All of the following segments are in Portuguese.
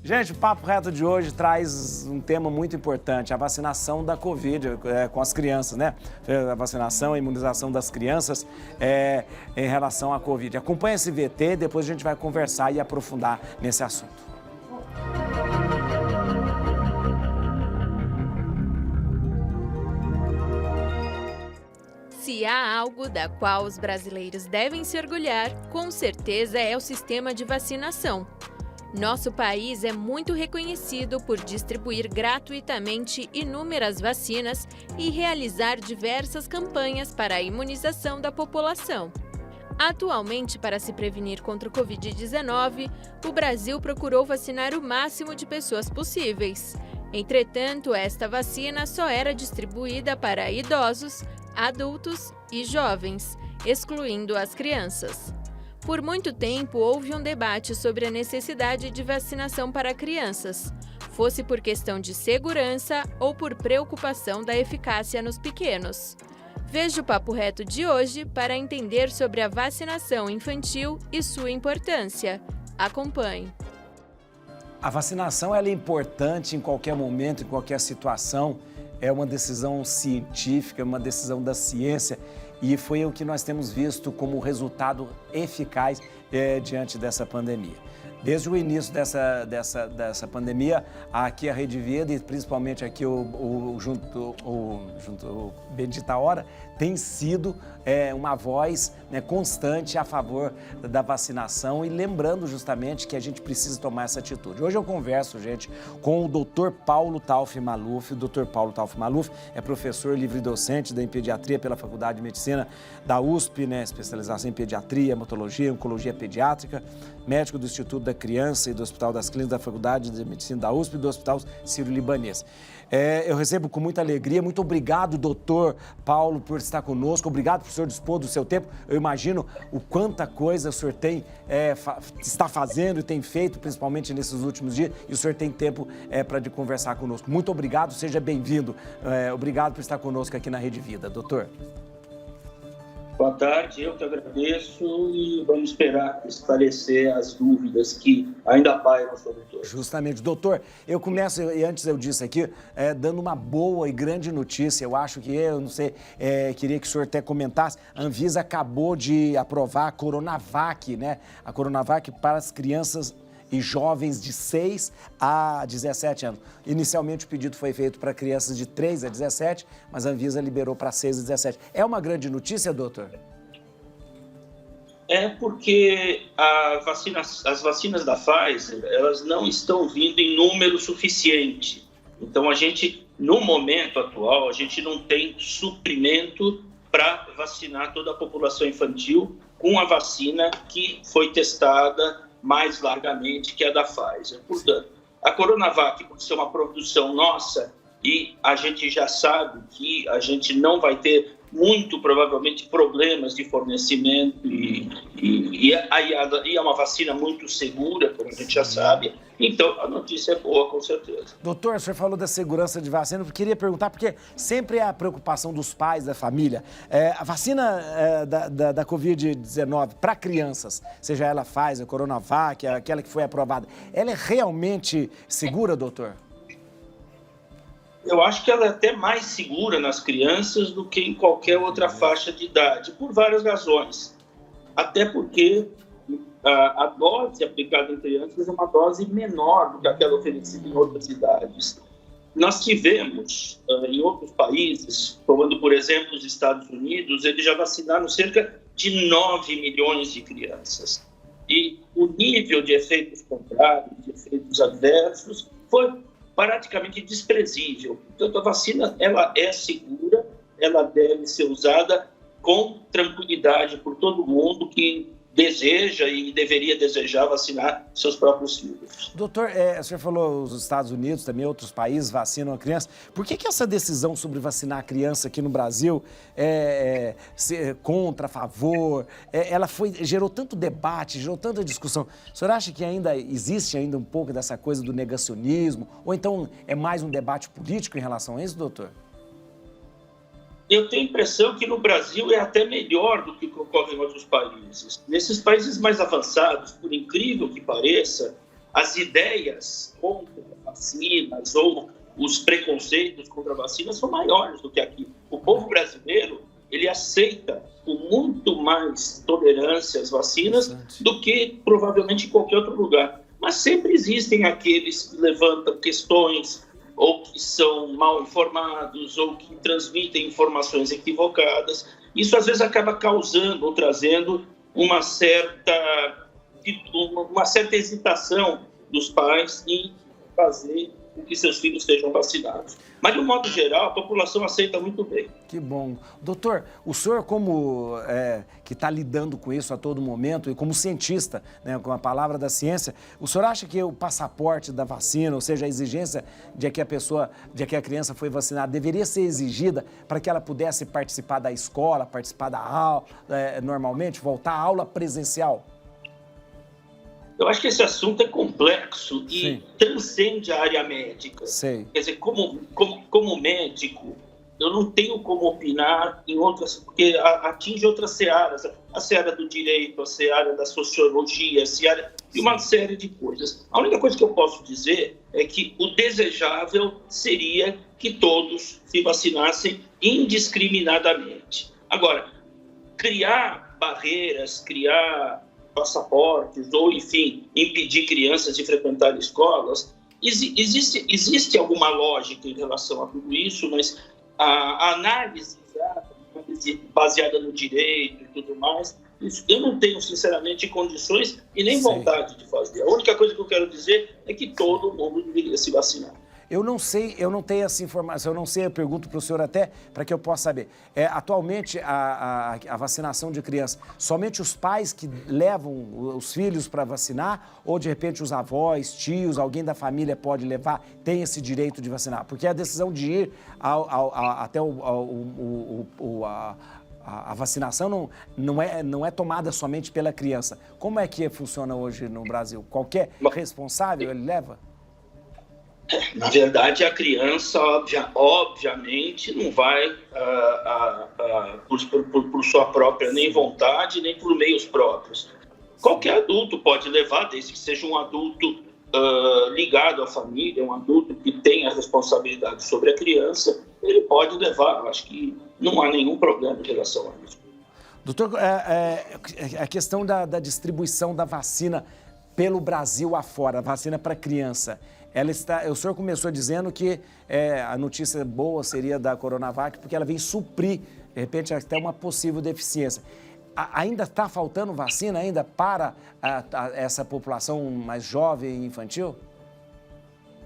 Gente, o Papo Reto de hoje traz um tema muito importante, a vacinação da Covid com as crianças, né? A vacinação, a imunização das crianças em relação à Covid. Acompanhe esse VT, depois a gente vai conversar e aprofundar nesse assunto. Se há algo da qual os brasileiros devem se orgulhar, com certeza é o sistema de vacinação. Nosso país é muito reconhecido por distribuir gratuitamente inúmeras vacinas e realizar diversas campanhas para a imunização da população. Atualmente, para se prevenir contra o Covid-19, o Brasil procurou vacinar o máximo de pessoas possíveis. Entretanto, esta vacina só era distribuída para idosos, adultos e jovens, excluindo as crianças. Por muito tempo, houve um debate sobre a necessidade de vacinação para crianças, fosse por questão de segurança ou por preocupação da eficácia nos pequenos. Veja o Papo Reto de hoje para entender sobre a vacinação infantil e sua importância. Acompanhe. A vacinação ela é importante em qualquer momento, em qualquer situação. É uma decisão científica, uma decisão da ciência. E foi o que nós temos visto como resultado eficaz diante dessa pandemia. Desde o início dessa pandemia, aqui a Rede Vida e principalmente aqui o Bendita Hora tem sido uma voz constante a favor da vacinação e lembrando justamente que a gente precisa tomar essa atitude. Hoje eu converso, gente, com o Dr. Paulo Tauf Maluf. O Dr. Paulo Tauf Maluf é professor livre-docente da pediatria pela Faculdade de Medicina da USP, especialização em pediatria, hematologia, oncologia pediátrica, médico do Instituto da Criança e do Hospital das Clínicas da Faculdade de Medicina da USP e do Hospital Sírio-Libanês. Eu recebo com muita alegria, muito obrigado, doutor Paulo, por estar conosco, obrigado por o senhor dispor do seu tempo. Eu imagino o quanta coisa o senhor está fazendo e tem feito, principalmente nesses últimos dias, e o senhor tem tempo para conversar conosco. Muito obrigado, seja bem-vindo. Obrigado por estar conosco aqui na Rede Vida, doutor. Boa tarde, eu que agradeço e vamos esperar esclarecer as dúvidas que ainda pairam sobre todos. Justamente. Doutor, eu começo, e antes eu disse aqui, dando uma boa e grande notícia. Eu acho que, eu não sei, queria que o senhor até comentasse, a Anvisa acabou de aprovar a Coronavac, né? A Coronavac para as crianças e jovens de 6 a 17 anos. Inicialmente o pedido foi feito para crianças de 3 a 17, mas a Anvisa liberou para 6 a 17. É uma grande notícia, doutor? É porque as vacinas da Pfizer, elas não estão vindo em número suficiente. Então, no momento atual, a gente não tem suprimento para vacinar toda a população infantil com a vacina que foi testada mais largamente, que é a da Pfizer. Portanto, a Coronavac, por ser uma produção nossa, e a gente já sabe que a gente não vai ter, muito provavelmente, problemas de fornecimento e é uma vacina muito segura, como a gente já sabe. Então, a notícia é boa, com certeza. Doutor, o senhor falou da segurança de vacina. Eu queria perguntar, porque sempre é a preocupação dos pais, da família. A vacina da Covid-19 para crianças, seja ela Pfizer, Coronavac, aquela que foi aprovada, ela é realmente segura, doutor? Eu acho que ela é até mais segura nas crianças do que em qualquer outra faixa de idade, por várias razões. Até porque a dose aplicada em crianças é uma dose menor do que aquela oferecida em outras idades. Nós tivemos, em outros países, tomando por exemplo os Estados Unidos, eles já vacinaram cerca de 9 milhões de crianças. E o nível de efeitos contrários, de efeitos adversos, foi praticamente desprezível. Portanto, a vacina ela é segura, ela deve ser usada com tranquilidade por todo mundo que deseja e deveria desejar vacinar seus próprios filhos. Doutor, o senhor falou os Estados Unidos, também outros países vacinam a criança. Por que essa decisão sobre vacinar a criança aqui no Brasil, contra, a favor, gerou tanto debate, gerou tanta discussão? O senhor acha que existe um pouco dessa coisa do negacionismo? Ou então é mais um debate político em relação a isso, doutor? Eu tenho a impressão que no Brasil é até melhor do que ocorre em outros países. Nesses países mais avançados, por incrível que pareça, as ideias contra vacinas ou os preconceitos contra vacinas são maiores do que aqui. O povo brasileiro, ele aceita com muito mais tolerância as vacinas do que provavelmente em qualquer outro lugar. Mas sempre existem aqueles que levantam questões ou que são mal informados ou que transmitem informações equivocadas. Isso às vezes acaba causando ou trazendo uma certa hesitação dos pais em fazer com que seus filhos sejam vacinados. Mas, de um modo geral, a população aceita muito bem. Que bom. Doutor, o senhor, como que está lidando com isso a todo momento, e como cientista, né, com a palavra da ciência, o senhor acha que o passaporte da vacina, ou seja, a exigência de que a criança foi vacinada, deveria ser exigida para que ela pudesse participar da escola, participar da aula, normalmente, voltar à aula presencial? Eu acho que esse assunto é complexo e transcende a área médica. Sei. Quer dizer, como médico, eu não tenho como opinar em outras, porque atinge outras searas, a seara do direito, a seara da sociologia, a seara de uma série de coisas. A única coisa que eu posso dizer é que o desejável seria que todos se vacinassem indiscriminadamente. Agora, criar barreiras, criar passaportes ou, enfim, impedir crianças de frequentar escolas, existe alguma lógica em relação a tudo isso, mas a análise baseada no direito e tudo mais, isso eu não tenho, sinceramente, condições e nem vontade de fazer. A única coisa que eu quero dizer é que todo mundo deveria se vacinar. Eu não sei, eu não tenho essa informação, eu não sei, eu pergunto para o senhor até para que eu possa saber. Atualmente, a vacinação de criança, somente os pais que levam os filhos para vacinar ou, de repente, os avós, tios, alguém da família pode levar, tem esse direito de vacinar? Porque a decisão de ir até a vacinação não é tomada somente pela criança. Como é que funciona hoje no Brasil? Qualquer responsável ele leva? Na verdade, a criança, obviamente, não vai por sua própria nem vontade, nem por meios próprios. Qualquer adulto pode levar, desde que seja um adulto ligado à família, um adulto que tenha responsabilidade sobre a criança, ele pode levar. Acho que não há nenhum problema em relação a isso. Doutor, a questão da distribuição da vacina pelo Brasil afora, vacina para criança, o senhor começou dizendo que a notícia boa seria da Coronavac, porque ela vem suprir, de repente, até uma possível deficiência. Ainda está faltando vacina ainda para essa população mais jovem e infantil?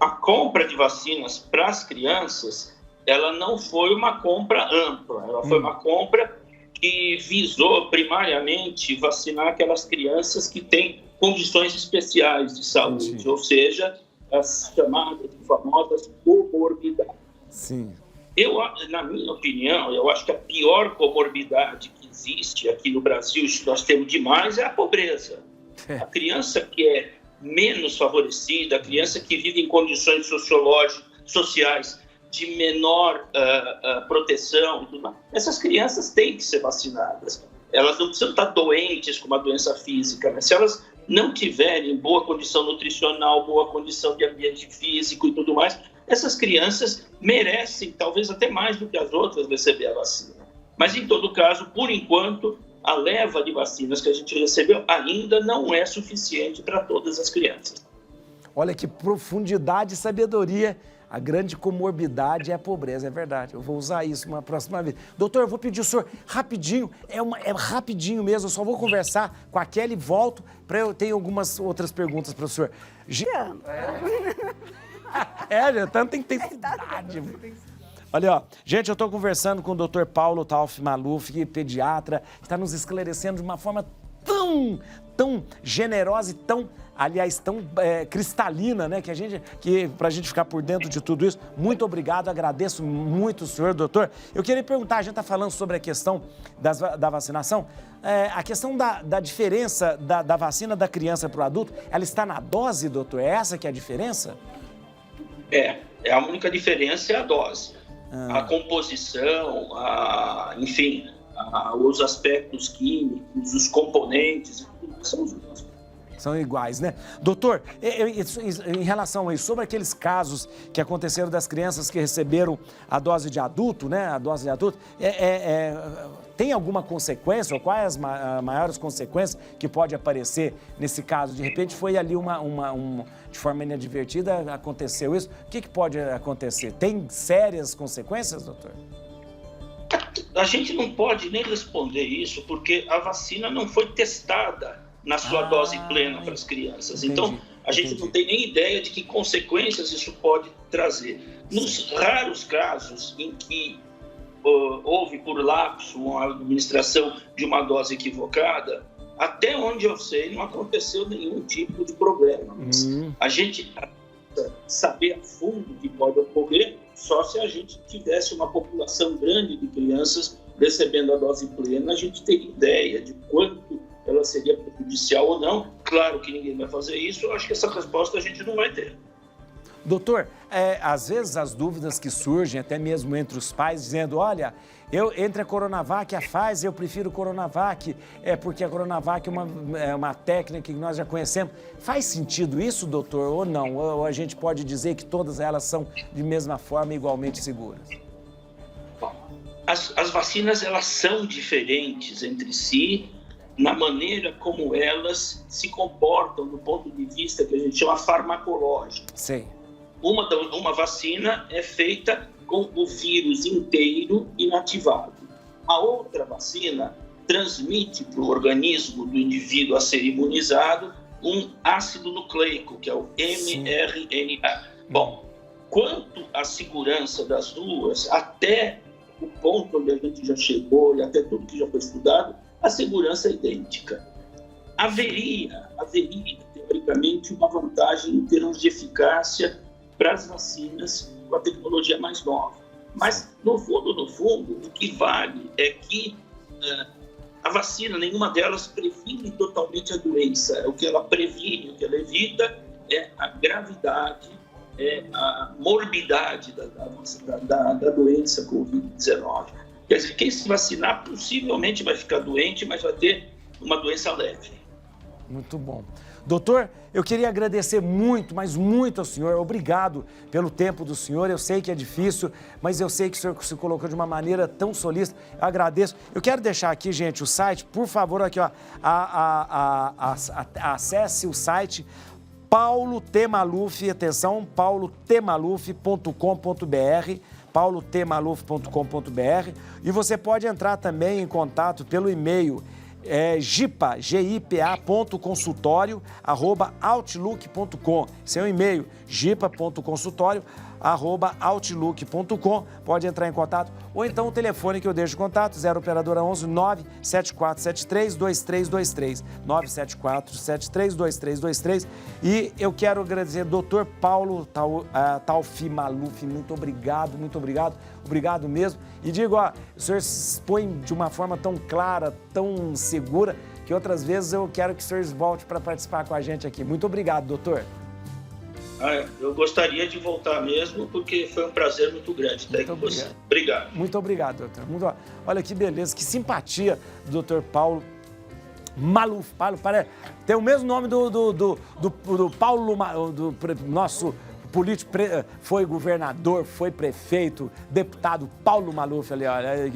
A compra de vacinas para as crianças, ela não foi uma compra ampla, ela foi uma compra que visou primariamente vacinar aquelas crianças que têm condições especiais de saúde, ou seja, as chamadas e famosas comorbidades. Sim. Na minha opinião, eu acho que a pior comorbidade que existe aqui no Brasil, isso nós temos demais, é a pobreza. A criança que é menos favorecida, a criança que vive em condições sociais de menor proteção, essas crianças têm que ser vacinadas. Elas não precisam estar doentes com uma doença física, mas se elas não tiverem boa condição nutricional, boa condição de ambiente físico e tudo mais, essas crianças merecem, talvez até mais do que as outras, receber a vacina. Mas, em todo caso, por enquanto, a leva de vacinas que a gente recebeu ainda não é suficiente para todas as crianças. Olha que profundidade e sabedoria. A grande comorbidade é a pobreza, é verdade. Eu vou usar isso uma próxima vez. Doutor, eu vou pedir ao senhor rapidinho, é rapidinho mesmo, eu só vou conversar com a Kelly e volto, eu tenho algumas outras perguntas para o senhor. Já tanta intensidade. Olha, ó, gente, eu estou conversando com o Dr. Paulo Tauf Maluf, pediatra, que está nos esclarecendo de uma forma tão generosa e tão cristalina, né? Pra gente ficar por dentro de tudo isso. Muito obrigado, agradeço muito o senhor, doutor. Eu queria perguntar, a gente está falando sobre a questão da vacinação, a questão da diferença da vacina da criança para o adulto, ela está na dose, doutor? É essa que é a diferença? A única diferença é a dose. A composição, enfim, os aspectos químicos, os componentes, são os mesmos. São iguais, né? Doutor, em relação a isso, sobre aqueles casos que aconteceram das crianças que receberam a dose de adulto, né? A dose de adulto, tem alguma consequência, ou quais as maiores consequências que pode aparecer nesse caso? De repente foi ali de forma inadvertida, aconteceu isso. O que pode acontecer? Tem sérias consequências, doutor? A gente não pode nem responder isso, porque a vacina não foi testada na sua dose plena para as crianças. Entendi, então, a gente não tem nem ideia de que consequências isso pode trazer. Nos raros casos em que houve por lapso uma administração de uma dose equivocada, até onde eu sei, não aconteceu nenhum tipo de problema. Mas a gente saber a fundo o que pode ocorrer só se a gente tivesse uma população grande de crianças recebendo a dose plena, a gente teria ideia de quanto ela seria prejudicial ou não. Claro que ninguém vai fazer isso, eu acho que essa resposta a gente não vai ter. Doutor, às vezes as dúvidas que surgem, até mesmo entre os pais, dizendo, olha, entre a Coronavac e a Pfizer, eu prefiro Coronavac, porque a Coronavac é uma técnica que nós já conhecemos. Faz sentido isso, doutor, ou não? Ou a gente pode dizer que todas elas são de mesma forma igualmente seguras? As vacinas, elas são diferentes entre si, na maneira como elas se comportam do ponto de vista que a gente chama farmacológico. Sim. Uma vacina é feita com o vírus inteiro inativado. A outra vacina transmite para o organismo do indivíduo a ser imunizado um ácido nucleico, que é o mRNA. Bom, quanto à segurança das duas, até o ponto onde a gente já chegou e até tudo que já foi estudado, a segurança é idêntica. Haveria, teoricamente, uma vantagem em termos de eficácia para as vacinas com a tecnologia mais nova. Mas, no fundo, o que vale é que a vacina, nenhuma delas previne totalmente a doença. O que ela previne, o que ela evita é a gravidade, a morbidade da doença Covid-19. Quer dizer, quem se vacinar possivelmente vai ficar doente, mas vai ter uma doença leve. Muito bom. Doutor, eu queria agradecer muito, mas muito ao senhor. Obrigado pelo tempo do senhor. Eu sei que é difícil, mas eu sei que o senhor se colocou de uma maneira tão solícita. Eu agradeço. Eu quero deixar aqui, gente, o site. Por favor, aqui, ó, acesse o site Paulo T. Maluf, atenção, paulotmaluf.com.br, paulotmaluf.com.br, e você pode entrar também em contato pelo e-mail gipa.consultório@outlook.com. Esse é o e-mail, gipa.consultório@outlook.com. Pode entrar em contato, ou então o telefone que eu deixo de contato, 0 operadora 11 97473 2323, 974732323. E eu quero agradecer ao Dr. Paulo Taofi Maluf, muito obrigado, obrigado mesmo. E digo, ó, o senhor se expõe de uma forma tão clara, tão segura, que outras vezes eu quero que o senhor volte para participar com a gente aqui. Muito obrigado, doutor. Eu gostaria de voltar mesmo, porque foi um prazer muito grande estar aí com você. Obrigado. Muito obrigado, doutor. Olha que beleza, que simpatia do doutor Paulo Maluf. Tem o mesmo nome do Paulo, do nosso político, foi governador, foi prefeito, deputado Paulo Maluf ali, olha.